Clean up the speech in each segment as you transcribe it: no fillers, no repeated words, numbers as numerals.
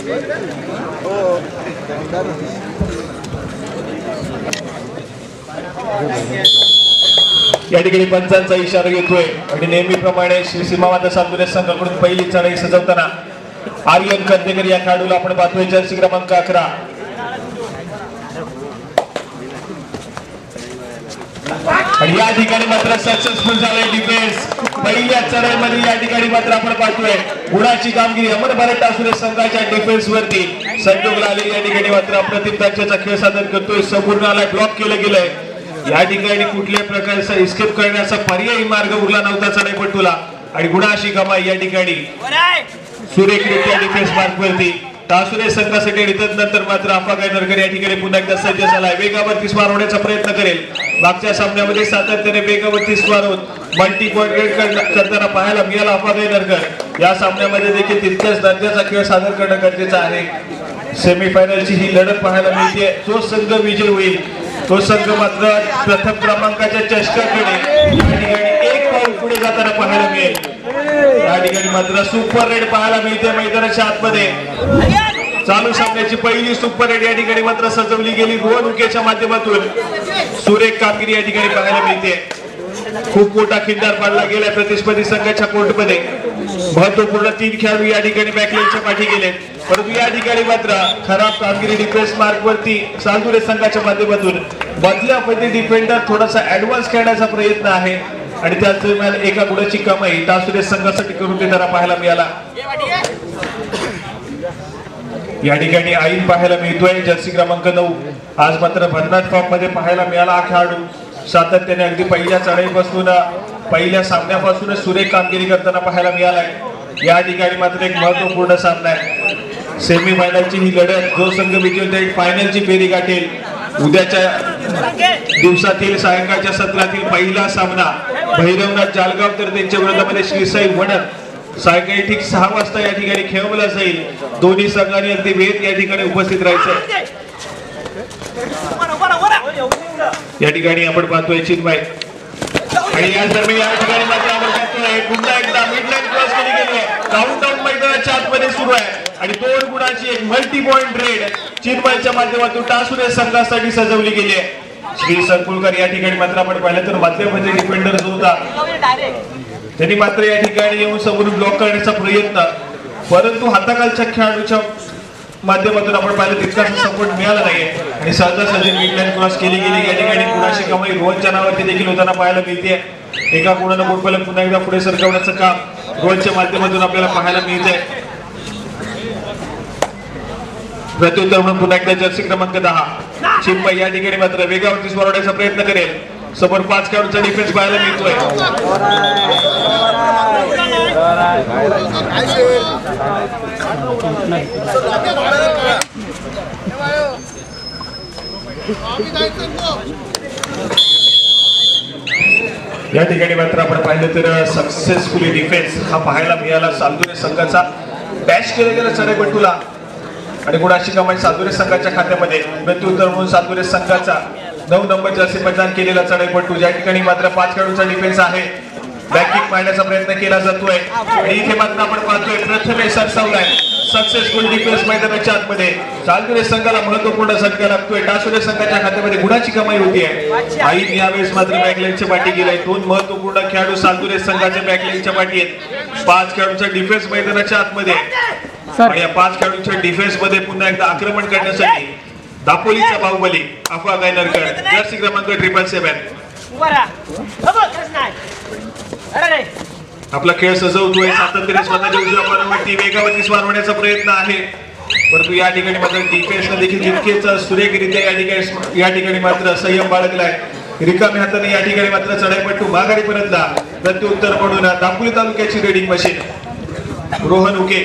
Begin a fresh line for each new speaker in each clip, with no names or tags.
या ठिकाणी पंचांचा इशारा येतोय आणि नेहमीप्रमाणे श्री सीमावाद सातुरे संघाकडून पहिली चढाई सजवताना आर्यन कंदेकर या खेळाडूला आपण पाहतोय जर्सी क्रमांक 11 आणि या ठिकाणी मात्र सक्सेसफुल झालंय डिफेन्स पहिल्या चढाईमध्ये या ठिकाणी मात्र आपण पाहतोय गुणाची कामगिरी अमर भारत टासुरे संघाच्या डिफेन्स वरती संजोग लाले या ठिकाणी मात्र अप्रतिम दर्जाचा खेळ सादर करतोय संपूर्णला ब्लॉक केलं गेलंय या ठिकाणी कुठल्याही प्रकारचा एस्केप करण्याचा पर्यायी मार्ग उरला नव्हता चढाईपटूला आणि गुणाची कमाई या ठिकाणी सुरेखरित्या डिफेन्स मार्क वरती टासुरे संघासाठी नंतर मात्र अफा गायनरकर या ठिकाणी पुन्हा एकदा सज्ज झालाय वेगावरती स्वार होण्याचा प्रयत्न करेल मागच्या सामन्यामध्ये सातत्याने वेगावरती स्वार होत मल्टी पॉइंट करताना पाहायला मिळाला अफा गायनरकर या सामन्यामध्ये देखील तितक्याच दर्जाचा खेळ सादर करणं गरजेचं आहे सेमीफायनलची ही लढत पाहायला मिळते जो संघ विजय होईल तो संघ मात्र प्रथम क्रमांकाच्या चषकाकडे एक पाऊल पुढे जाताना पाहायला मिळेल या ठिकाणी मात्र सुपर रेड पाहायला मिळते मैदानाच्या आतमध्ये चालू सामन्याची पहिली सुपर रेड या ठिकाणी मात्र सजवली गेली रोहन उकेच्या माध्यमातून सुरेख कामगिरी या ठिकाणी पाहायला मिळते खूप मोठा खिंडार पाडला गेलाय प्रतिस्पर्धी संघाच्या कोर्टमध्ये महत्वपूर्ण 3 खेळाडू या ठिकाणी बॅकलाईनच्या पाठी गेले परंतु या ठिकाणी मात्र खराब कामगिरी डिफेन्स मार्क वरती सातुरे संघाच्या माध्यमातून बदल्यामध्ये डिफेंडर थोडासा ऍडव्हान्स खेळण्याचा प्रयत्न आहे आणि त्याच दरम्यान एका गुणाची कमाई टासुरे संघासाठी करून देताना पाहायला मिळाला या ठिकाणी आईन पाहायला मिळतोय जर्सी क्रमांक 9 आज मात्र भन्नाट फॉर्म मध्ये पाहायला मिळाला हा खेळाडू सातत्याने अगदी पहिल्या चढाईपासून पहिल्या सामन्यापासूनच सुरेख कामगिरी करताना पाहायला मिळालाय या ठिकाणी मात्र एक महत्वपूर्ण सामना आहे सेमी फायनलची ही लढत जो संघ विजयी होईल फायनलची फेरी गाठेल उद्याच्या दिवसातील सायंकाळच्या सत्रातील पहिला सामना भैरवनाथ जालगाव तर त्यांच्या विरोधामध्ये श्रीसाई वणक सायंकाळी ठीक 6 वाजता या ठिकाणी खेळवला जाईल दोन्ही संघांनी अगदी वेळ या ठिकाणी उपस्थित राहायचं या ठिकाणी आपण पाहतोय चिन्मय आणि या दरम्यान या ठिकाणी मात्र आपण पाहतोय पुन्हा एकदा मिडलाईन क्रॉस केली गेली आहे काउंटडाऊन मैदानाच्या आतमध्ये सुरू आहे आणि 2 गुणाची एक मल्टी पॉइंट रेड चिन्मयच्या माध्यमातून टासुरे संघासाठी सजवली गेली आहे श्री संकुलकर या ठिकाणी मात्र आपण पाहिलं तर मध्यमध्ये डिफेंडर जो होता त्यांनी मात्र या ठिकाणी येऊन समोरून ब्लॉक करण्याचा प्रयत्न परंतु हाताखालच्या खेळाडूच्या माध्यमातून आपण पाहिलं तितकासा सपोर्ट मिळाला नाहीये आणि सहजासहजी मिडलाईन क्रॉस केली गेली या ठिकाणी गुणाची कमाई रोहनच्या नावावरती देखील होताना पाहायला मिळते एका गुणानं बोटबॉल पुन्हा एकदा पुढे सरकवण्याचं काम रोहनच्या माध्यमातून आपल्याला पाहायला मिळतंय प्रत्युत्तर म्हणून पुन्हा एकदा जर्सी क्रमांक 10 चिन्मय या ठिकाणी मात्र वेगावरती स्वारवण्याचा प्रयत्न करेल समोर 5 खेळाडूंचा डिफेन्स पाहायला मिळतोय या ठिकाणी मात्र आपण पाहिलं तर सक्सेसफुली डिफेन्स हा पाहायला मिळाला सातुरे संघाचा डॅश केला गेला चढाईपटूला आणि गुणाची कमाई सातुरे संघाच्या खात्यामध्ये प्रत्युत्तर म्हणून सातुरे संघाचा 9 नंबर जर्सी मैदान केलेला चढाईपटू ज्या ठिकाणी मात्र 5 खेळाडूंचा डिफेन्स आहे बॅकिंग मारण्याचा प्रयत्न केला जातोय आणि इथे मात्र आपण पाहतोय प्रथमेश सरसावलाय सक्सेसफुल डिफेन्स मैदानाच्या आतमध्ये सातुरे संघाला महत्वपूर्ण झटका लागतोय टासुरे संघाच्या खात्यामध्ये गुणाची कमाई होतीये आईन यावेळेस मात्र बॅकलाईनच्या पाठी गेलाय 2 महत्वपूर्ण खेळाडू सातुरे संघाच्या बॅकलाईनच्या पाठी आहेत 5 खेळाडूंचा डिफेन्स मैदानाच्या आतमध्ये आणि या 5 खेळाडूंच्या डिफेन्स मध्ये पुन्हा एकदा आक्रमण करण्यासाठी दापोलीचा बाहुबली अफवा गायनरकर जर्सी क्रमांक 777 आपला खेळ सजवतोय सातत्याने स्वतःच्या उजव्या पायावरती वेगावरती स्वार होण्याचा प्रयत्न आहे परंतु या ठिकाणी मात्र डिफेन्सने देखील तितकेच सुरेखरित्या या ठिकाणी मात्र संयम बाळगलाय रिकाम्या हाताने या ठिकाणी मात्र चढाईपटू माघारी परतला प्रत्युत्तर म्हणून दापोली तालुक्याची रेडिंग मशीन रोहन उके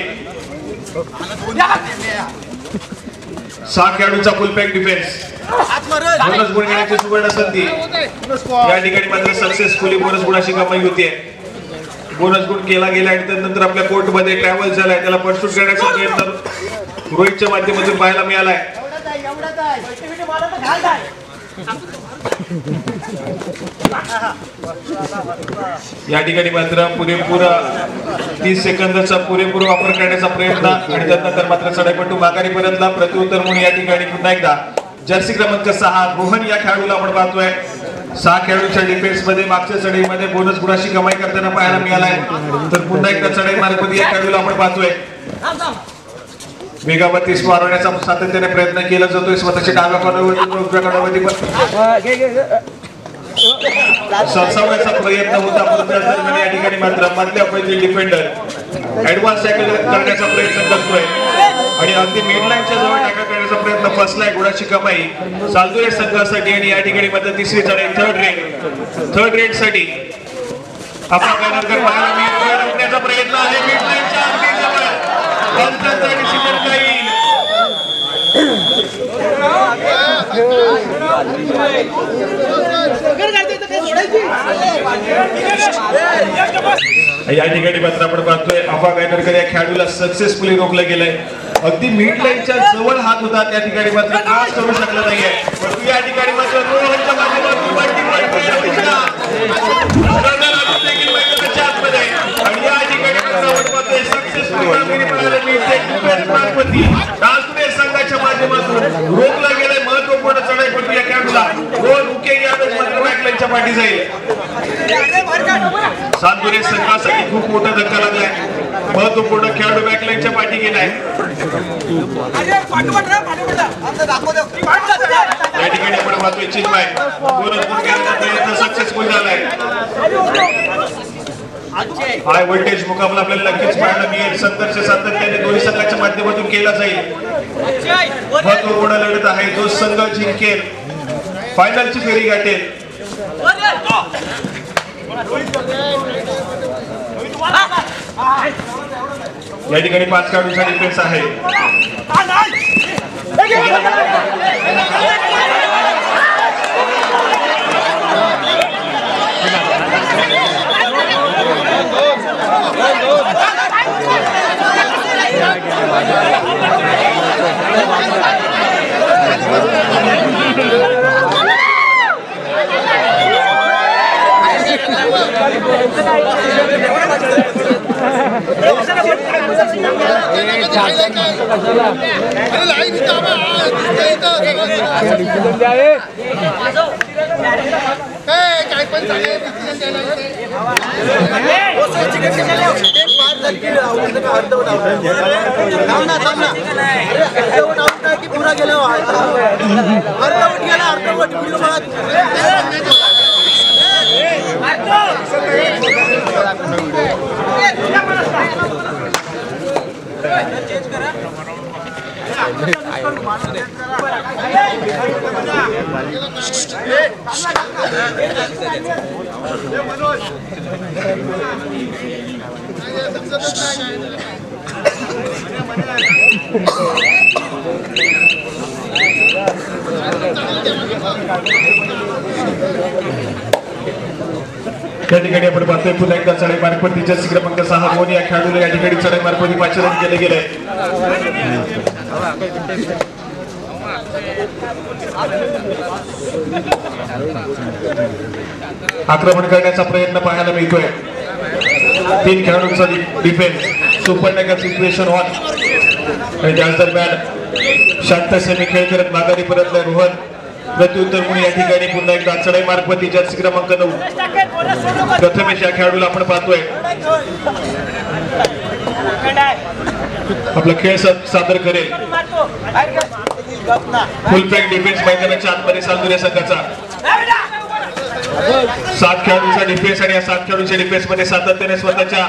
6 खेळाडूंचा फुल पॅक डिफेन्स बोनस गुण घेण्याची सुवर्ण संधी या ठिकाणी मात्र सक्सेसफुली बोनस गुणाची कमाई होतीये बोनस गुण केला गेला आणि त्यानंतर आपल्या कोर्ट मध्ये ट्रॅव्हल झालाय त्याला परसूट करण्याचा प्रयत्न रोहितच्या माध्यमातून पाहायला मिळालाय या ठिकाणी मात्र पुरेपूर 30 सेकंदाचा पुरेपूर वापर करण्याचा प्रयत्न आणि त्यानंतर मात्र चढाईपटू माघारी परतला. प्रत्युत्तर म्हणून या ठिकाणी पुन्हा एकदा जर्सी क्रमांक 6 रोहन या खेळाडूला आपण पाहतोय. 6 खेळाडूंच्या डिफेन्स मध्ये मागच्या चढाईमध्ये बोनस गुणाची कमाई करताना पाहायला मिळालाय. तर पुन्हा एकदा चढाई मार्फत या खेळाडूला आपण पाहतोय. वेगावरती वाढवण्याचा सातत्याने प्रयत्न केला जातोय. स्वतःच्या डाव्या कॉर्नरवरती सरसावण्याचा प्रयत्न होता, परंतु या ठिकाणी मात्र मधल्या पैकी डिफेंडर ऍडव्हान्स टॅकल करण्याचा प्रयत्न करतोय आणि अगदी मिडलाईनच्या जवळ टॅकल करण्याचा प्रयत्न फसलाय. गुणाची कमाई सालदुरे संघासाठी आणि या ठिकाणी मात्र तिसरी चढाई थर्ड रेड साठी आपण रोखण्याचा प्रयत्न आहे. मिडलाईनच्या अगदी जवळ डिसिजन काही या ठिकाणी मात्र आपण पाहतोय आफा गायकरकर या खेळाडूला सक्सेसफुली रोखलं गेलंय. अगदी मिड लाईनच्या जवळ हात होता, त्या ठिकाणी मात्र क्रॉस करू शकला नाहीये. परंतु या ठिकाणी मात्र रोहनच्या माध्यमातून आणि या ठिकाणी संघाच्या माध्यमातून रोखलं गेलंय. महत्वपूर्ण चढाईपटू या खेळाडूला रोहन उके यावेळेस मात्र बॅकलाईनच्या पाठी जाईल. सातपुरे संघासाठी खूप मोठा धक्का लागलाय. महत्वपूर्ण खेळाडू बॅकलाईनच्या पाठी गेलाय. या ठिकाणी आपण पाहतोय चिन्मय प्रयत्न सक्सेसफुल झालाय. हाय व्होल्टेज मुकाबला आपल्याला नक्कीच पाहायला मिळेल. संघर्ष सातत्याने दोन्ही संघाच्या माध्यमातून केला जाईल. महत्वपूर्ण लढत आहे. जो संघ जिंकेल फायनलची फेरी गाठेल. या ठिकाणी 5 खेळाडूंचा डिफेन्स आहे.
पूरा गेला
या ठिकाणी आपण पाहतोय पुन्हा एकदा चढाई मार्फत जर्सी क्रमांक 6 रोहन या खेळाडूला या ठिकाणी चढाई मार्फत पाचारण केले गेले. आक्रमण करण्याचा प्रयत्न पाहायला मिळतोय. 3 खेळाडूंचा डिफेन्स सुपरनगर सिच्युएशन ऑन आणि त्याच दरम्यान शांत सेमी खेळ करत माघारी परतलाय रोहन. प्रत्युत्तर म्हणून या ठिकाणी पुन्हा एकदा चढाई मार्फत जर्सी क्रमांक 9 प्रथमेश या खेळाडूला आपण पाहतोय आपला खेळ सादर करेल. फुल पॅक डिफेन्स मैदानाच्या आतमध्ये सालदुरे संघाचा 7 खेळाडूंचा डिफेन्स आणि या 7 खेळाडूंच्या डिफेन्स मध्ये सातत्याने स्वतःच्या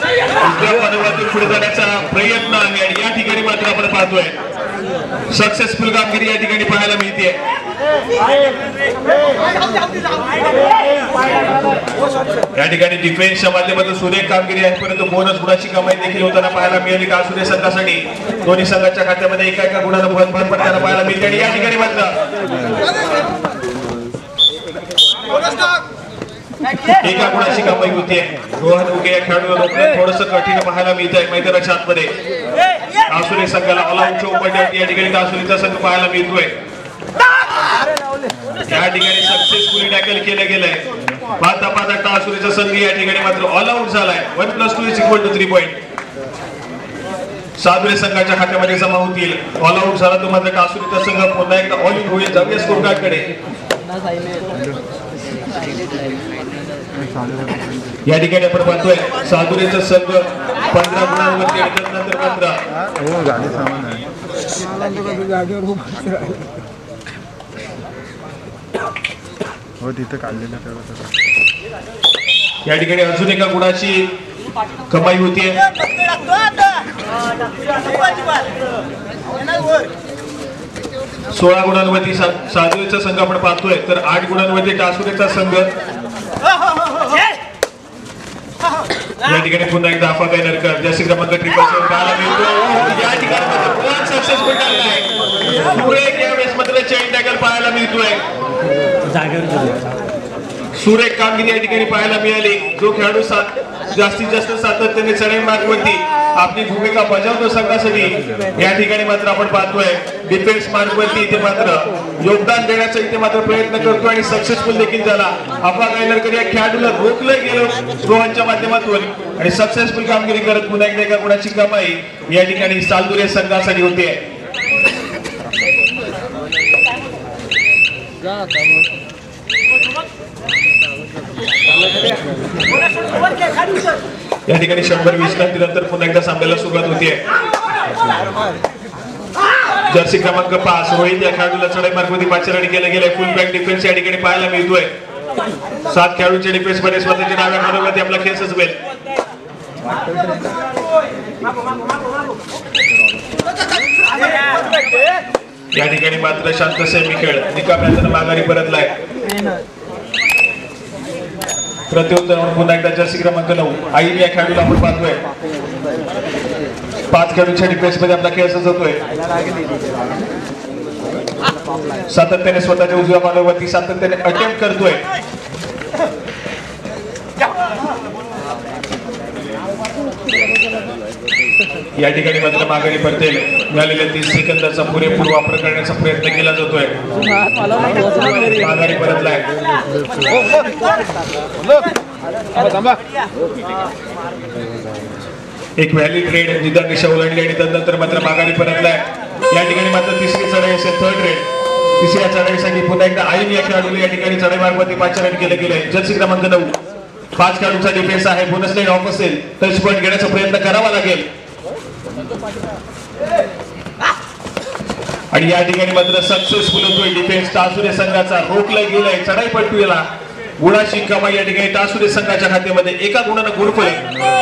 पदवातून पुढे जाण्याचा प्रयत्न आहे. आणि या ठिकाणी मात्र आपण पाहतोय सक्सेसफुल कामगिरी या ठिकाणी पाहायला मिळते. या ठिकाणी डिफेन्सच्या माध्यमातून सुरेख कामगिरी आहे, परंतु बोनस गुणाची कमाई देखील होताना पाहायला मिळाली. का सूर्य संघासाठी दोन्ही संघाच्या खात्यामध्ये एका गुणानं भर पडताना पाहायला मिळते. आणि या ठिकाणी मात्र एका गुणाची कमाई होतीये. रोहन उगे या खेळाडूला रोखणं थोडंसं कठीण पाहायला मिळत आहे मैदानाच्या आतमध्ये. कासुरी संघाला ऑल आउट या ठिकाणी कासुरीचा संघ पाहायला मिळतोय. या ठिकाणी सक्सेसफुली टॅकल केलं गेलंय. पाहता पाहता टासुरेचा संघ या ठिकाणी मात्र ऑल आउट झालाय. 1+2 = 3 पॉइंट सादुरे संघाच्या खात्यामध्ये जमा होतील. ऑल आउट झाला तो मात्र टासुरेचा संघ पुन्हा एकदा ऑल इन होईल. जाऊया स्कोर कार्डकडे. या ठिकाणी आपण पाहतोय सादुरेचा संघ 15 गुणांवरती आणि त्यानंतर मात्र या ठिकाणी अजून एका गुणाची कमाई होतीये. 16 गुणांवरती सादुरेचा संघ आपण पाहतोय तर 8 गुणांवरती टासुरेचा संघ. या ठिकाणी पुन्हा एकदा आफा गायनरकर जर्सी क्रमांक 777 पाहायला मिळतो. या ठिकाणी सक्सेसफुल टाकलाय. सुरेख यावेळेस मात्र चेन टॅकल पाहायला मिळतोय. सुरेख कामगिरी या ठिकाणी पाहायला मिळाली. जो खेळाडू जास्तीत जास्त सातत्याने चढाई मार्गवरती आपली भूमिका बजावतो संघासाठी या ठिकाणी मात्र आपण पाहतोय डिफेन्स मार्गवरती इथे मात्र योगदान देण्याचा इथे मात्र प्रयत्न करतो आणि सक्सेसफुल देखील झाला. आफा गायनरकर या खेळाडूला रोखलं गेलं रोहनच्या माध्यमातून आणि सक्सेसफुल कामगिरी करत पुन्हा एकदा एका गुणाची कमाई या ठिकाणी सालदुरे संघासाठी होते. या ठिकाणी 120 नंतर पुन्हा एकदा सामन्याला सुरुवात होतीये. जर्सी क्रमांक 5 रोहित या खेळाडूला चढाई मार्गवरती पाचारण केलं गेलंय. फुल बॅक डिफेन्स या ठिकाणी पाहायला मिळतोय. 7 खेळाडूंच्या डिफेन्स मध्ये स्वतःच्या डाव्या खांद्यावरती आपला खेळ सजवेल. या ठिकाणी मात्र शांत सेमी खेळ निकामी माघारी परतलाय. प्रत्युत्तर पुन्हा एकदा जर्सी क्रमांक 9 आईन या खेळाडूला आपण पाहतोय. 5 खेळाडूंच्या डिफेन्स मध्ये आपला खेळ सजवतोय. सातत्याने स्वतःच्या उजव्या बाजूवरती सातत्याने अटेम्प्ट करतोय. या ठिकाणी मात्र माघारी परतेल. मिळालेल्या 30 सेकंदाचा पुरेपूर वापर करण्याचा प्रयत्न केला जातोय. माघारी परतलाय. एक व्हॅलिड रेड निदान दिशा ओलांडली आणि त्यानंतर मात्र माघारी परतलाय. या ठिकाणी मात्र तिसरी चढाई असेल थर्ड रेड. तिसऱ्या चढाईसाठी पुन्हा एकदा आईन या खेळाडूला या ठिकाणी चढाई मार्गावरती पाचारण केलं गेलंय. जर्सी क्रमांक 9 5 खेळाडूंचा डिफेन्स आहे. बोनस लाईन ऑफ असेल टच पॉईंट घेण्याचा प्रयत्न करावा लागेल आणि या ठिकाणी मात्र सक्सेसफुल होतोय डिफेन्स टासुरे संघाचा. रोखलं गेलंय चढाईपट्टूला. गुणाची कमाई या ठिकाणी टासुरे संघाच्या खात्यामध्ये. एका गुणानं गुणफलक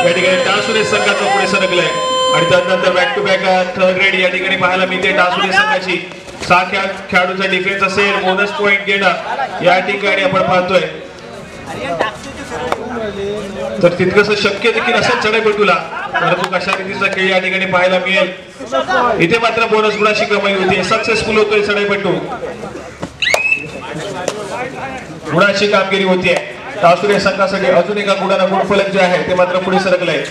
या ठिकाणी टासुरे संघाचा पुढे सरकलंय आणि त्यानंतर back to back third raid या ठिकाणी पाहायला मिळते टासुरे संघाची. 6 खेळाडूंचा डिफेन्स असेल. बोनस पॉईंट घेणं या ठिकाणी आपण पाहतोय तर तितकंसं शक्य देखील असेल चढाईपट्टूला. परंतु कशा रीतीचा खेळ या ठिकाणी पाहायला मिळेल. इथे मात्र बोनस गुणाची कमाई होती. सक्सेसफुल होतोय चढाईपट्टू. गुणाची कामगिरी होतीये टासुरे संघासाठी. अजून एका गुणानं गुणफलक जे आहे ते मात्र पुढे सरकलंय.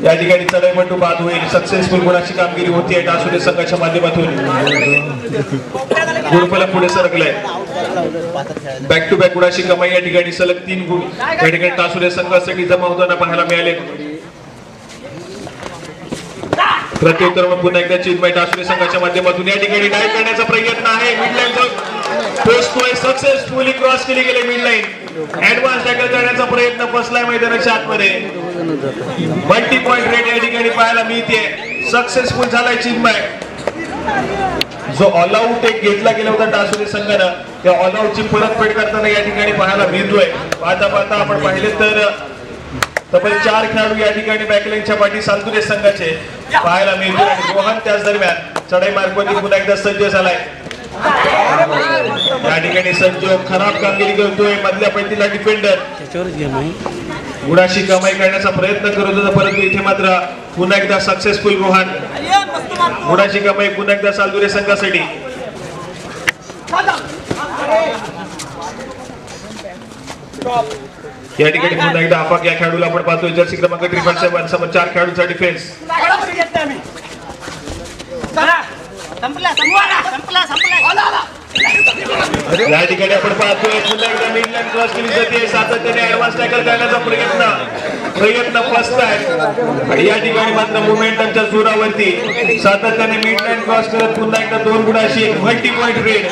या ठिकाणी चढाईपट्टू बाद होईल. सक्सेसफुल गुणाची कामगिरी होतीये टासुरे संघाच्या माध्यमातून. गुणफलक पुढे सरकलंय. बॅक टू बॅक गुणाची कमाई या ठिकाणी सलग 3 गुण या ठिकाणी टासुरे संघासाठी जमा होताना पाहायला मिळाले. प्रत्युत्तर पुन्हा एकदा चिन्मय टासुरे संघाच्या माध्यमातून या ठिकाणी डाईव्ह करण्याचा प्रयत्न आहे. मिडलाईन पोहोचतोय. सक्सेसफुली क्रॉस केली गेली मिडलाईन. ऍडव्हान्स टॅकल करण्याचा प्रयत्न बसलाय मैदानाच्या आतमध्ये. मल्टी पॉइंट रेड या ठिकाणी पाहायला मिळते. सक्सेसफुल झालाय चिन्मय. जो ऑल आउट एक घेतला गेला होता टासुरे संघानं त्या ऑल आउटची परतफेड करताना या ठिकाणी पाहायला मिळतोय. पाहता पाहता आपण पाहिले तर तब्बल 4 खेळाडू या ठिकाणी बॅकलाईनच्या पाठी सालदुरे संघाचे पाहायला मिळतोय आणि रोहन त्याच दरम्यान चढाई मार्गावरती पुन्हा एकदा सज्ज झालाय. या ठिकाणी संजय खराब कामगिरी करतोय. मधल्या पैतीला डिफेंडर गुणाची कमाई करण्याचा प्रयत्न करत होता परंतु इथे मात्र पुन्हा एकदा सक्सेसफुल रोहन. गुणाची कमाई पुन्हा एकदा सालदुरे संघासाठी. या ठिकाणी पुन्हा एकदा आफाक या खेळाडूला आपण पाहतोय. जर्सी क्रमांक 777 समोर 4 खेळाडूंचा डिफेन्स. या ठिकाणी आपण पाहतोय पुन्हा एकदा मिडलाईन क्रॉस केली जाते सातत्याने ऍडव्हान्स टॅकल करण्याचा प्रयत्न फसत आहे आणि या ठिकाणी मात्र मोमेंटमच्या जोरावरती सातत्याने मिडलाईन क्रॉस करत पुन्हा एकदा 2 गुणाशी एक मल्टी पॉइंट रेड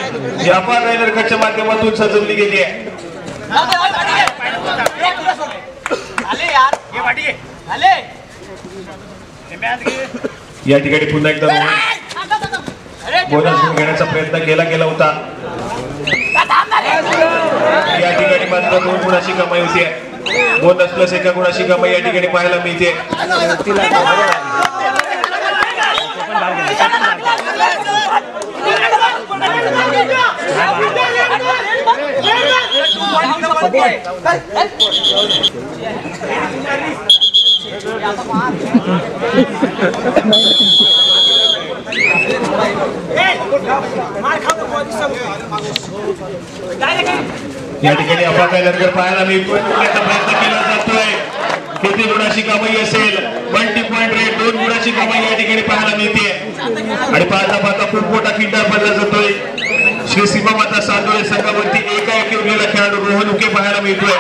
या अफा रायनरच्या माध्यमातून सजवली गेली आहे या ठिकाणी पुन्हा एकदा बोनस घेण्याचा प्रयत्न केला गेला होता या ठिकाणी मात्र 2 गुणाची कमाई होती बोनस प्लस 1 गुणाची कमाई या ठिकाणी पाहायला मिळते या ठिकाणी अफाकायनगर पाहायला मिळतोय प्रयत्न केला जातोय किती गुणाची कमाई असेल मल्टी पॉइंट रेट 2 गुणाची कमाई या ठिकाणी पाहायला मिळते आणि पाहता खूप मोठा खिंडार पडला जातोय श्री सीमा माता सानोळे संघावरती एकाएकी उरलेला खेळाडू रोहन उके पाहायला मिळतोय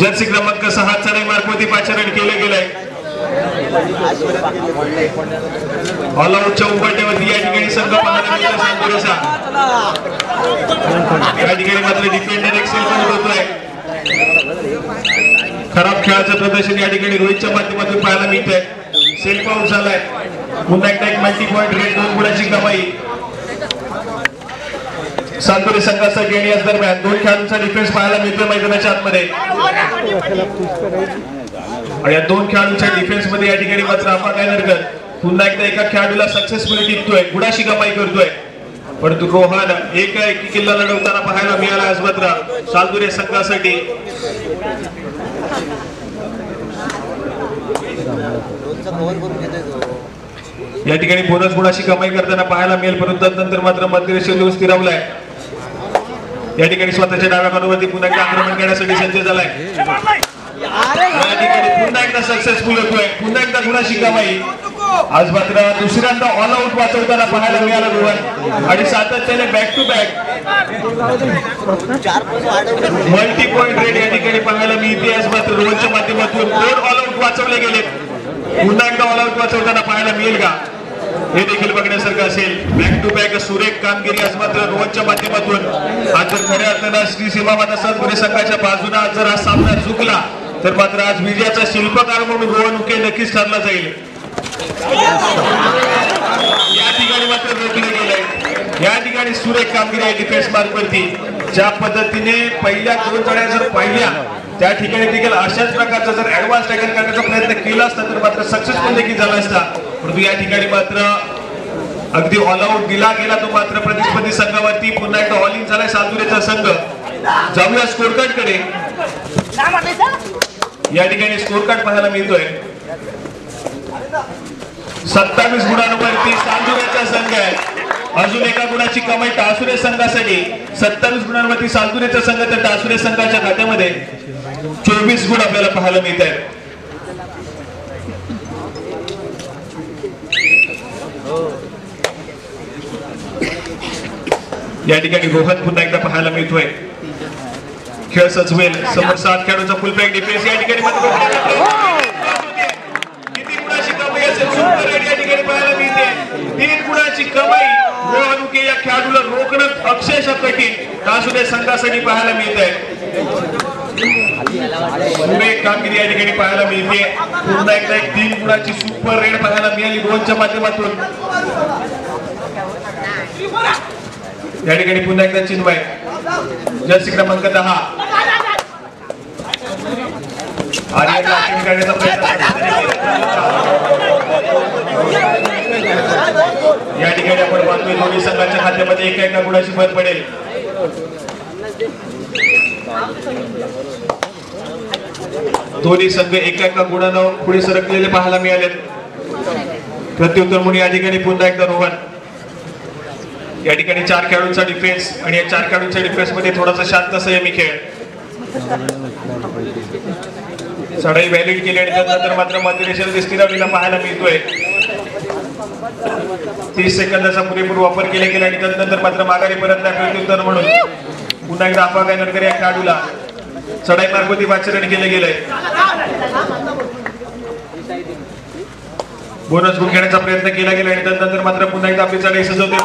जर्सी क्रमांक 6 चढाई मार्कवरती पाचारण केलं गेलंय ऑल आउटच्या उंबरठ्यावरती या ठिकाणी संघ पाहायला मिळतो सानोळेचा या ठिकाणी मात्र डिफेंडर एक्सेल करत होतोय खराब खेळाचं प्रदर्शन या ठिकाणी रोहितच्या माध्यमातून पाहायला मिळतंय सेल्फ आउट झालाय पुन्हा एकदा एक मल्टी पॉइंट रेट 2 गुणाची कमाई सानोळे संघासाठी आणि याच दरम्यान 2 खेळाडूंचा डिफेन्स पाहायला मिळतोय मैदानाच्या आतमध्ये आणि या 2 खेळाडूंच्या डिफेन्स मध्ये या ठिकाणी मात्र अफाकायनगर पुन्हा एकदा एका खेळाडूला सक्सेसफुली टिकतोय गुणाची कमाई करतोय परंतु रोहन एकाएकी किल्ला लढवताना पाहायला मिळाला आज मात्र सानोळे संघासाठी या ठिकाणी बोनस गुणाची कमाई करताना पाहायला मिळेल परंतु नंतर मात्र मध्यरेषेवर येऊन स्थिरावलाय या ठिकाणी स्वतःच्या डाव्या बाजूवरती पुन्हा एकदा आक्रमण करण्यासाठी सज्ज झालाय या ठिकाणी पुन्हा एकदा सक्सेसफुल होतोय पुन्हा एकदा गुणाची कमाई आज मात्र दुसऱ्यांदा ऑल आउट वाचवताना पाहायला मिळाला रोहन आणि सातत्याने back to back multi point raid या ठिकाणी पाहायला मिळते आज मात्र रोहनच्या माध्यमातून 2 ऑल आउट वाचवले गेले पुन्हा एकदा ऑल आउट वाचवताना पाहायला मिळेल का हे देखील बघण्यासारखं असेल बॅक टू बॅक सुरेख कामगिरी आज मात्र रोहनच्या माध्यमातून आज जर खऱ्या अर्थानं श्री सीमा माता सानोळे संघाच्या बाजूने आज जर हा सामना चुकला तर मात्र आज विजयाचा शिल्पकार म्हणून रोहन उके नक्कीच ठरला जाईल या ठिकाणी मात्र रोखले गेलंय या ठिकाणी सुरेख कामगिरी आहे डिफेन्स मार्कवरती ज्या पद्धतीने पहिल्या 2 तळ्या जर पाहिल्या त्या ठिकाणी देखील अशाच प्रकारचा जर ऍडव्हान्स टॅकल करण्याचा प्रयत्न केला असता तर मात्र सक्सेसफुल देखील झाला असता परंतु या ठिकाणी मात्र अगदी ऑल आउट दिला गेला तो मात्र प्रतिस्पर्धी संघावरती पुन्हा एकदा ऑल इन झालाय सानोळेचा संघ जाऊया स्कोर कार्ड कडे या ठिकाणी स्कोर कार्ड पाहायला मिळतोय 27 गुणांवरती सानोळेचा संघ आहे अजून 1 गुणाची कमाई टासुरे संघासाठी 27 गुणांवरती सानोळेचा संघ तर टासुरे संघाच्या खात्यामध्ये 24 गुण आपल्याला पाहायला मिळत आहेत या ठिकाणी रोहन पुन्हा एकदा पाहायला मिळतोय खेळ सजवेल समोर 7 खेळाडूंचा फुल बॅक डिफेन्स या ठिकाणी किती गुणाची कमाई असेल सुपर रेड या ठिकाणी पाहायला मिळते 3 गुणाची कमाई रोहन उके या खेळाडूला रोखणं अक्षरशः कठीण टासुरे संघासाठी पाहायला मिळत आहे कामगिरी या ठिकाणी पाहायला मिळते पुन्हा एकदा एक 3 गुणाची सुपर रेड पाहायला मिळाली रोहनच्या माध्यमातून या ठिकाणी पुन्हा एकदा चिन्मय जर्सी क्रमांक 10 आणि करण्याचा प्रयत्न या ठिकाणी आपण पाहतोय दोन्ही संघाच्या खात्यामध्ये एका गुणाची भर पडेल दोन्ही संघ एका गुणानं पुढे सरकलेले पाहायला मिळाले प्रत्युत्तर म्हणून या ठिकाणी पुन्हा एकदा रोहन या ठिकाणी 4 खेळाडूंचा डिफेन्स आणि या 4 खेळाडूंच्या डिफेन्स मध्ये थोडासा शांत संयमी खेळ चढाई व्हॅलिड केली आणि त्यानंतर मात्र मध्यरेषेला स्थिरावलेला पाहायला मिळतोय 30 सेकंदाचा पुरेपूर वापर केला गेला आणि त्यानंतर मात्र माघारी परतला प्रत्युत्तर म्हणून पुन्हा एकदा अफवा गायनरकर या खेळाडूला चढाई मार्गवती वाचरण केले गेलंय. बोनस गुण घेण्याचा प्रयत्न केला गेला आणि त्यानंतर मात्र पुन्हा एकदा आपली चढाई सजवते.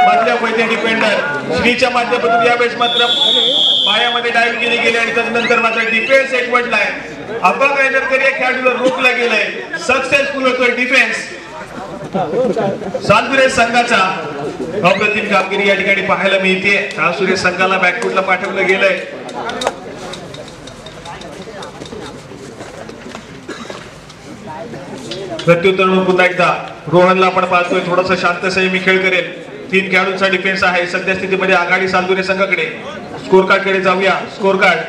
मधल्या वैद्य डिफेंडर श्रीच्या माध्यमातून यावेळेस मात्र पायामध्ये डायव्ह केली गेली आणि त्यानंतर मात्र डिफेन्स एकवटलाय. अफवा गायनरकर या खेळाडूला रोखला गेलाय. सक्सेसफुल होतोय डिफेन्स. सालदुरे संघाचा अप्रतिम कामगिरी या ठिकाणी पाहायला मिळते. सालदुरे संघाला बॅकफुटला पाठवलं गेलंय. प्रत्युत्तर म्हणून पुन्हा एकदा रोहनला आपण पाहतोय थोडासा शांत संयमी खेळ करेल. 3 खेळाडूंचा डिफेन्स आहे सध्या स्थितीमध्ये आघाडी सालदुरे संघाकडे. स्कोर कार्ड कडे जाऊया. स्कोर कार्ड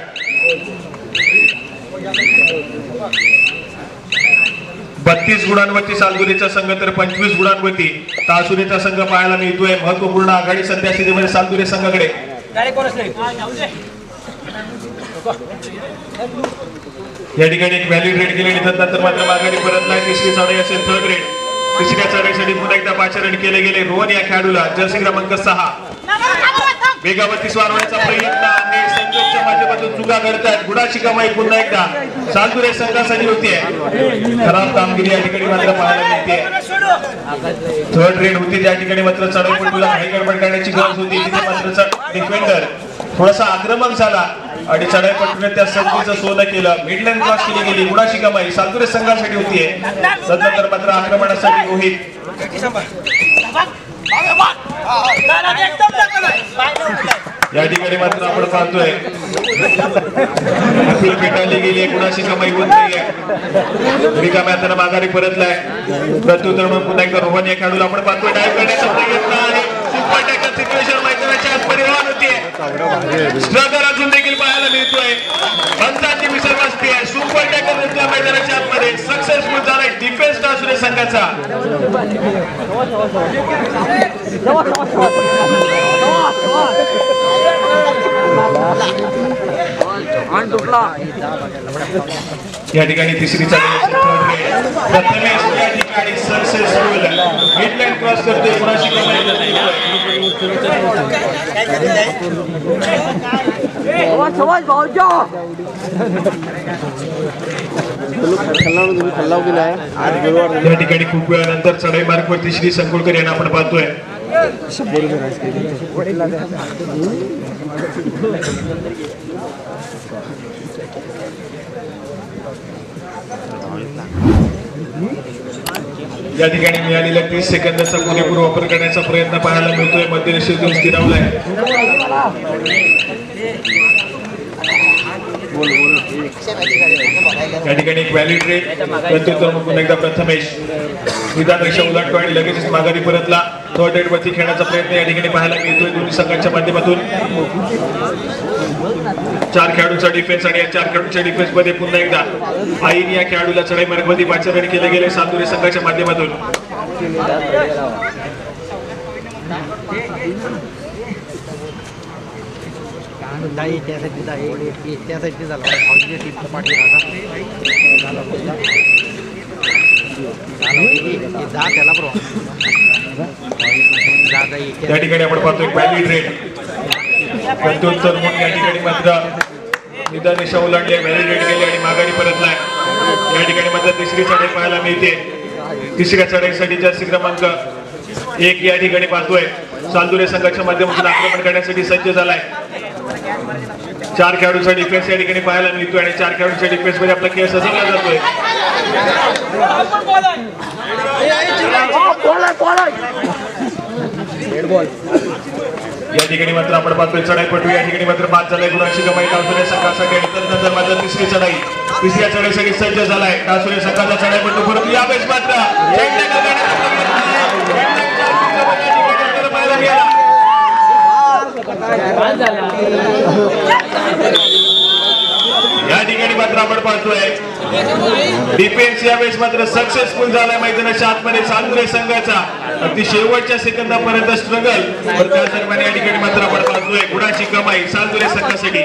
32 गुणांवरती सालदुरेचा संघ तर 25 गुणांवरती तासुरेचा संघ पाहायला मिळतोय. महत्वपूर्ण आघाडी सध्या स्थितीमध्ये सालदुरे संघाकडे. या ठिकाणी एक व्हॅल्यू रेड केली आणि त्यानंतर मात्र माघारी परतला. तिसरी चढाई असेल थर्ड रेड. तिसऱ्या चढाईसाठी पुन्हा एकदा पाचारण केले गेले. रोहन या खेळाडूला जर्सी क्रमांक 6 वेगावरती स्वारवण्याचा प्रयत्न आहे. संजोगच्या माध्यमातून चुका घडतात. गुणाची कमाई पुन्हा एकदा सालदुरे संघासाठी होतीये. खराब कामगिरी या ठिकाणी मात्र पाहायला मिळते. थर्ड रेड होती त्या ठिकाणी मात्र चढाईपटूला काही गडबड करण्याची गरज होती. तिथे मात्र डिफेंडर थोडासा आक्रमक झाला आणि चढाईपटूने त्या संधीचं सोनं केलं. मिडलाईन क्रॉस केली गेली. गुणाची कमाई सालदुरे संघासाठी होतीये. त्यानंतर मात्र आक्रमणासाठी रोहित या ठिकाणी मात्र आपण पाहतोय अपील पेटाळली गेली. गुणाची कमाई होत नाहीये. रिकाम्या माघारी परतलाय. प्रत्युत्तर म्हणून पुन्हा एकदा रोहन या खेळाडूला आपण पाहतोय डायव्ह करण्याचा प्रयत्न आहे. सुपर टॅकल सिच्युएशन मैदानाच्या आतमध्ये होतीये. स्ट्रगल अजून देखील पाहायला मिळतोय. पंचांची मिसळ बसतीये. सुपर टॅकल होतोय मैदानाच्या आतमध्ये. सक्सेसफुल झालाय डिफेन्स तासुरे संघाचा. या ठिकाणी तिसरी चढाई प्रथमेश या ठिकाणी सक्सेसफुल मिडलाईन क्रॉस करतोय. गुणाची कमाई या ठिकाणी खूप वेळानंतर चढाई मार्गवरती श्री संकुळकर यांना आपण पाहतोय. या ठिकाणी मिळालेल्या 30 सेकंदाचा पुरेपूर वापर करण्याचा प्रयत्न पाहायला मिळतोय. मध्यरेषेतून स्थिरावलाय. या ठिकाणी एक व्हॅलिड रेड. प्रत्युत्तर पुन्हा एकदा प्रथमेश विधान रेषा उलटतो आणि लगेचच माघारी परतला. थर्ड रेड वरती खेळण्याचा प्रयत्न या ठिकाणी पाहायला मिळतोय दोन्ही संघांच्या माध्यमातून. 4 खेळाडूंचा डिफेन्स आणि या 4 खेळाडूंच्या डिफेन्स मध्ये पुन्हा एकदा आईन या खेळाडूला चढाई मार्गवरती पाचारण केले गेले सालदुरे संघाच्या माध्यमातून. त्या ठिकाणी आपण पाहतोय व्हॅलिड रेड. प्रत्युत्तर म्हणून या ठिकाणी मात्र निदान रेषा ओलांडली. व्हॅलिड रेड केली आणि माघारी परतलाय. या ठिकाणी मात्र तिसरी चढाई पाहायला मिळते. तिसऱ्या चढाईसाठी जर्सी क्रमांक 1 या ठिकाणी पाहतोय सालदुरे संघाच्या माध्यमातून आक्रमण करण्यासाठी सज्ज झालाय. 4 खेळाडूंचा डिफेन्स या ठिकाणी पाहायला मिळतोय आणि 4 खेळाडूंच्या डिफेन्स मध्ये आपला खेळ सजवला जातोय. या ठिकाणी मात्र आपण पाहतोय चढाईपटू या ठिकाणी मात्र बाद झालाय. गुणाची कमाई तासुरे संघासाठी आणि त्यानंतर मात्र तिसरी चढाई. तिसऱ्या चढाईसाठी सज्ज झालाय तासुरे संघाचा चढाईपटू. परंतु यावेळेस मात्र या ठिकाणी मात्र आपण पाहतोय डिफेन्स यावेळेस मात्र सक्सेसफुल झालाय मैदानाच्या आतमध्ये सालदुरे संघाचा. अगदी शेवटच्या सेकंदापर्यंत स्ट्रगल. त्या दरम्यान या ठिकाणी मात्र आपण पाहतोय गुणाची कमाई सालदुरे संघासाठी.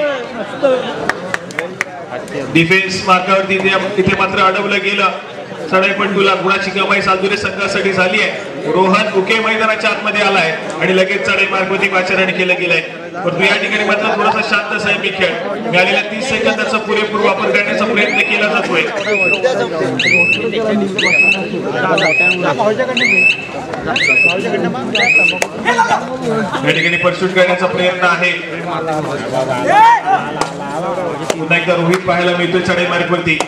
डिफेन्स मार्कावरती तिथे मात्र अडवलं गेलं. चढाईपटूला गुणाची कमाई सालदुरे संघासाठी झाली आहे. रोहन उके मैदानाच्या आतमध्ये आलाय आणि लगेच चढाई मार्गवती पाचारण केलं गेलंय. परंतु या ठिकाणी मात्र थोडासा शांत संयमी खेळ, मिळालेल्या 30 सेकंदाचा पुरेपूर वापर करण्याचा प्रयत्न केला जातोय. या ठिकाणी परसूट करण्याचा प्रयत्न आहे. पुन्हा एकदा रोहित पाहायला मिळतोय चढाई मार्गवरती.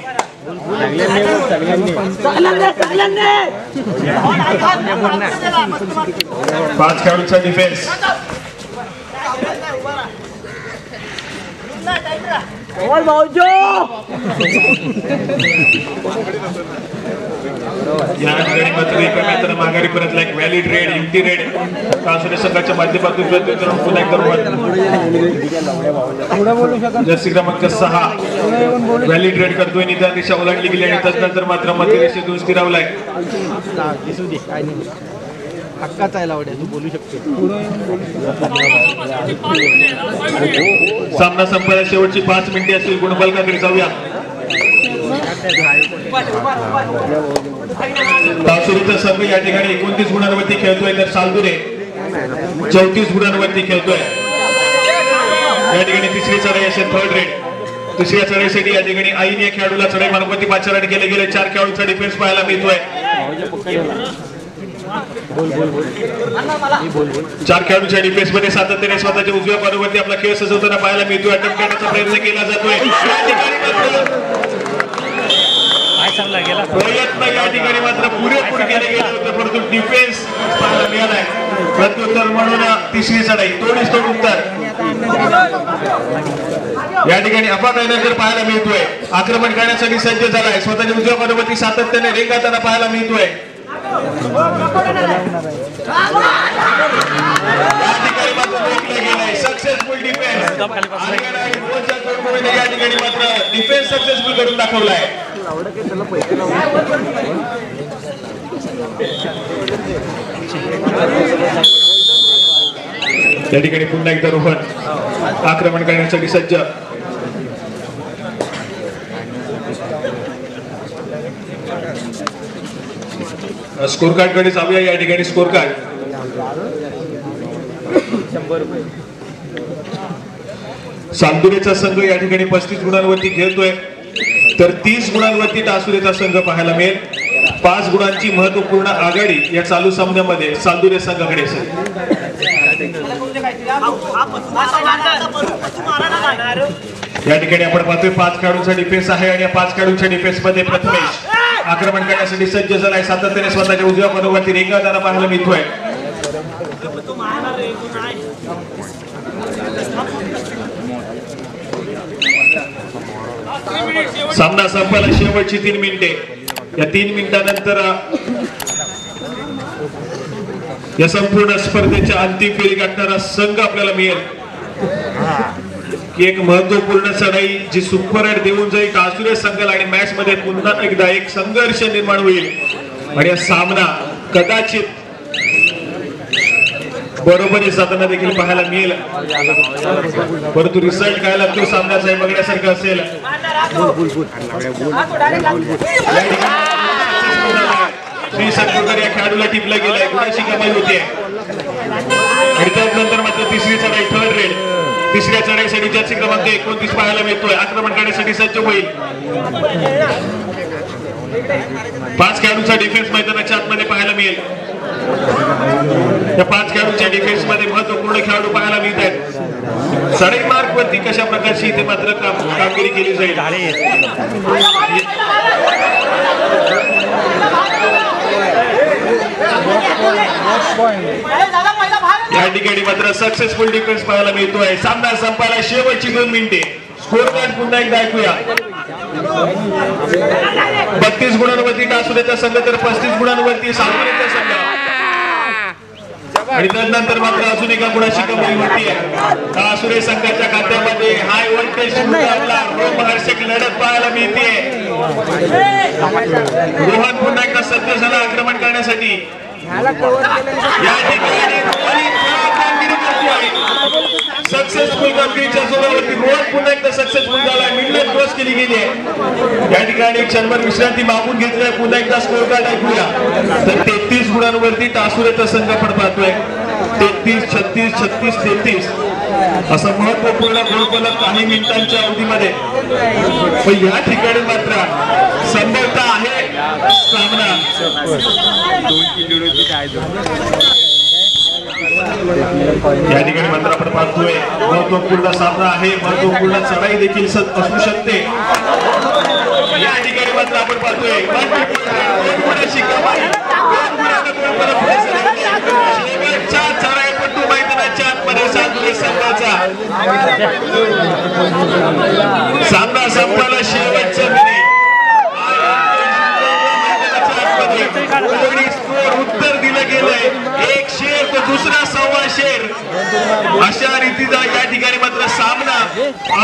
5 खेळाडूंचा डिफेन्स. या ठिकाणी मात्र एकमेकांना माघारी परतला एक व्हॅलिड रेड युक्ती रेड कासुरे संघाच्या माध्यमातून पुन्हा एकदा जर्सी क्रमांक 6 व्हॅलिड रेड करतोय. निदान दिशा ओलांडली गेली आणि त्यानंतर मात्र मध्य रेषेतून स्थिरावलाय.
हक्काचा आहे लावड्या, तू बोलू शकतो.
सामना संपायला शेवटची 5 मिनिटे असतील. गुणफलकाकडे जाऊया. कासुरीचा संघ या ठिकाणी 29 गुणांवरती खेळतोय तर सालदुरे 34 गुणांवरती खेळतोय. या ठिकाणी तिसरी चढाई असेल थर्ड रेड. दुसऱ्या चढाईसाठी या ठिकाणी आईन या खेळाडूला चढाई मार्गवरती पाचारण केले गेले. 4 खेळाडूंचा डिफेन्स पाहायला मिळतोय. 4 खेळाडूंच्या डिफेन्स मध्ये सातत्याने स्वतःच्या उजव्या बाजूवरती आपला खेळ सजवताना पाहायला मिळतोय. अटक करण्याचा प्रयत्न केला जातोय. प्रयत्न या ठिकाणी मात्र पुरेपूर केले गेले होते परंतु डिफेन्स पाहायला मिळालाय. प्रत्युत्तर म्हणून तिसरी चढाई तोडीस तोड उत्तर या ठिकाणी अफाटायनगर पाहायला मिळतोय. आक्रमण करण्यासाठी सज्ज झालाय. स्वतःच्या उजव्या बाजूवरती सातत्याने रेंगाळताना पाहायला मिळतोय. सक्सेसफुल डिफेन्स या ठिकाणी मात्र डिफेन्स सक्सेसफुल करून दाखवलाय. या ठिकाणी पुन्हा एकदा रोहन आक्रमण करण्यासाठी सज्ज. स्कोर कार्ड कडे जाऊया. या ठिकाणी स्कोर कार्ड
100 रुपये.
सालदुरेचा संघ या ठिकाणी 35 गुणांवरती खेळतोय तर 30 गुणांवरती टासुरेचा संघ पाहायला मिळेल. 5 गुणांची महत्वपूर्ण आघाडी या चालू सामन्यामध्ये सालदुरे संघाकडे असेल. या ठिकाणी आपण पाहतोय 5 खेळाडूंचा डिफेन्स आहे आणि या 5 खेळाडूंच्या डिफेन्स मध्ये प्रथमेश आक्रमण करण्यासाठी सज्ज झालाय. सातत्याने स्वतःच्या उजव्या बाजूवरती रेंगाळताना पाहायला मिळतोय. सामना संपायला शेवटची 3 मिनिटे. या 3 मिनिटांनंतर या संपूर्ण स्पर्धेच्या अंतिम फेरी गाठणारा संघ आपल्याला मिळेल. एक महत्वपूर्ण चढाई जी सुपर हिट देऊन जाईल टासुरे संघाला आणि मॅच मध्ये पुन्हा एकदा एक संघर्ष निर्माण होईल आणि हा सामना कदाचित बरोबरी जाताना देखील पाहायला मिळेल. परंतु रिझल्ट काय लागतो सामन्याचा हे बघण्यासारखं असेल. या खेळाडूला टिपला गेलाय. गुणाची कमाई होते आणि त्यानंतर मात्र तिसरी चढाई थर्ड रेड. तिसऱ्या चढाईसाठी जर्सी क्रमांक 29 पाहायला मिळतोय. आक्रमण करण्यासाठी सज्ज होईल. 5 खेळाडूंचा डिफेन्स मैदानाच्या आतमध्ये पाहायला मिळेल. या 5 खेळाडूंच्या डिफेन्स मध्ये महत्वपूर्ण खेळाडू पाहायला मिळत आहेत. चढाई मार्ग वरती कशा प्रकारची इथे मात्र कामगिरी केली जाईल. या ठिकाणी मात्र सक्सेसफुल डिफेन्स पाहायला मिळतोय. सामना संपायला शेवटची 2 मिनिटे. स्कोर कार्ड पुन्हा एकदा ऐकूया. 32 गुणांवरती टासुरेचा संघ तर 35 गुणांवरती सालदुरेचा संघ आणि त्यानंतर मात्र अजून एका गुणाची कमाई होती. टासुरे संघाच्या खात्यामध्ये हाय व्होल्टेज रोमहर्षक लढत पाहायला मिळते. रोहन पुन्हा एकदा सज्ज झाला आक्रमण करण्यासाठी. या ठिकाणी सक्सेसफुल कामगिरीच्या जोरावरती रोहन पुन्हा एकदा सक्सेसफुल झालाय. मिडलाईन क्रॉस केली गेली आहे. या ठिकाणी क्षणभर विश्रांती मागून घेतलाय. पुन्हा एकदा स्कोर कार्ड ऐकूया. तर 33 गुणांवरती टासुरेचा संघ पण पाहतोय. 33, 36, 36, 33 असं महत्वपूर्ण गोलफलक काही मिनिटांच्या अवधीमध्ये. पण या ठिकाणी मात्र संभवता आहे सामना. या ठिकाणी मात्र आपण पाहतोय महत्वपूर्ण सामना आहे. महत्वपूर्ण चढाई देखील असू शकते. या ठिकाणी मात्र आपण पाहतोय शेवटच्या चढाईपट्टू मैदानाच्या आतमध्ये साधुरे संघाचा सामना संपला. शेवटच्या मिनिट उत्तर दिलं गेलंय. एक शेर तो दुसरा सव्वा शेर अशा रीतीचा या ठिकाणी मात्र सामना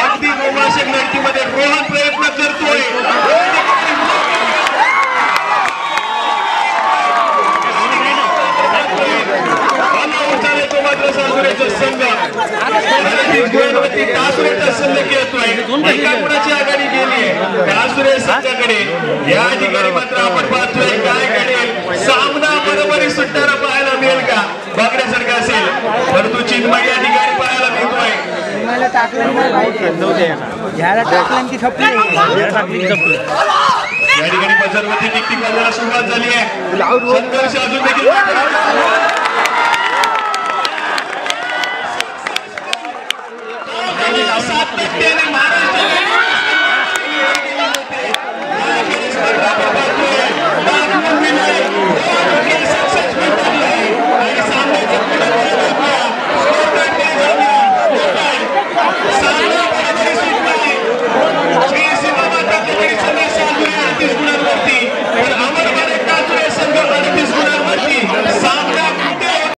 अगदी रोमांचक लढतीमध्ये रोहन प्रयत्न करतोय. तो मात्र सासुरेचा संघ टासुरेचा संघ खेळतोय. एका गुणाची आघाडी गेली आहे टासुरे संघाकडे. या ठिकाणी मात्र आपण पाहतोय काय घडेल. सामना बरोबरी सुटणारा पाहायला मिळेल का बघण्यासारखं असेल. परंतु चिन्मय या ठिकाणी पाहायला मिळतोय. या ठिकाणी बजरवरती टिकटिक वाजवायला सुरुवात झाली आहे. संघर्ष अजून देखील